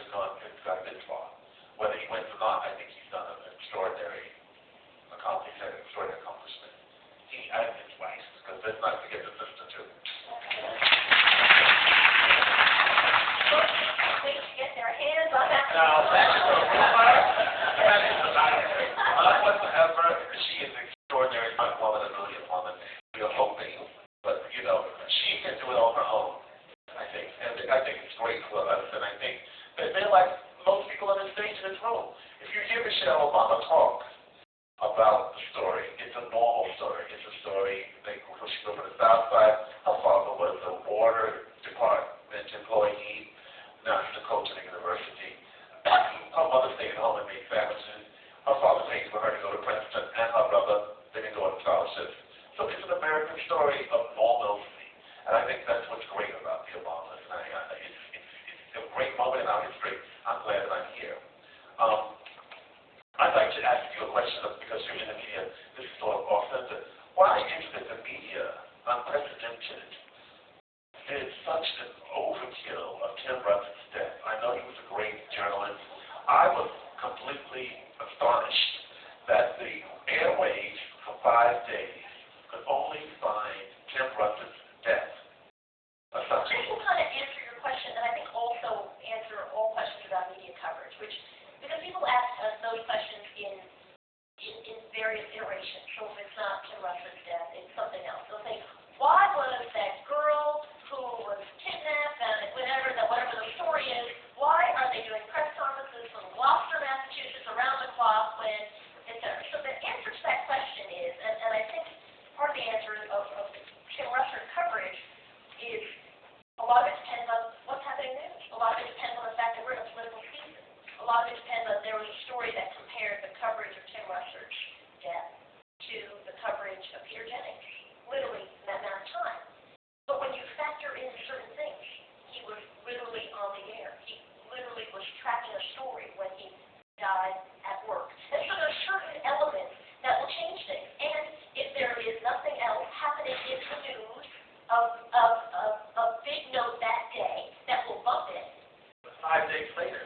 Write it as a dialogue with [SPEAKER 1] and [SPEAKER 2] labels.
[SPEAKER 1] has gone this far. Whether he wins or not, I think he's done an extraordinary accomplishment. I think it's wise, because let's not forget the sister too.
[SPEAKER 2] Wait to get their hands on that.
[SPEAKER 1] Now, that is the liar. Whatsoever, she is an extraordinary woman, a brilliant woman. We are hoping, but she can do it on her own, I think. And I think it's great for us, and I think that they're like most people on the stage in this room. If you hear Michelle Obama talk about the story, it's a normal story. It's a story she grew up on the South Side. Her father was a water department employee. Now he's a coach at the university. Her mother stayed at home and made sandwiches. Her father paid for her to go to Princeton, and her brother didn't go on scholarships. So it's an American story of normalcy, and I think that's what's great about the Obamas. And it's a great moment in our history. I'm glad that I'm here. I'd like to ask you a question, because you're in the media. This is sort of off-center. Why is it the media, unprecedented, did such an overkill of Tim Russ's death? I know he was a great journalist. I was completely astonished that the airwaves for 5 days could only find Tim Russ's death.
[SPEAKER 2] I think we'll kind of answer your question, and I think also answer all questions about media coverage, because people ask us those questions in various iterations. So if it's not Tim Russ's death, it's something else. They'll say, why was that girl who was kidnapped and whatever the story is, why are they doing press conferences from Gloucester, Massachusetts around the clock when, etc. So the answer to that question is, and I think part of the answer of Tim Russ's coverage is a lot of it depends on what's happening in the news. A lot of it depends on the fact that we're in a political season. A lot of it depends on, there was a story that compared the coverage of Tim Russ's death to the coverage of Peter Jennings, literally in that amount of time. But when you factor in certain things, he was literally on the air. He literally was tracking a story when he died at work. And so there's certain elements that will change things. And if there is nothing else happening in the news of big note that day that will bump it.
[SPEAKER 1] But 5 days later,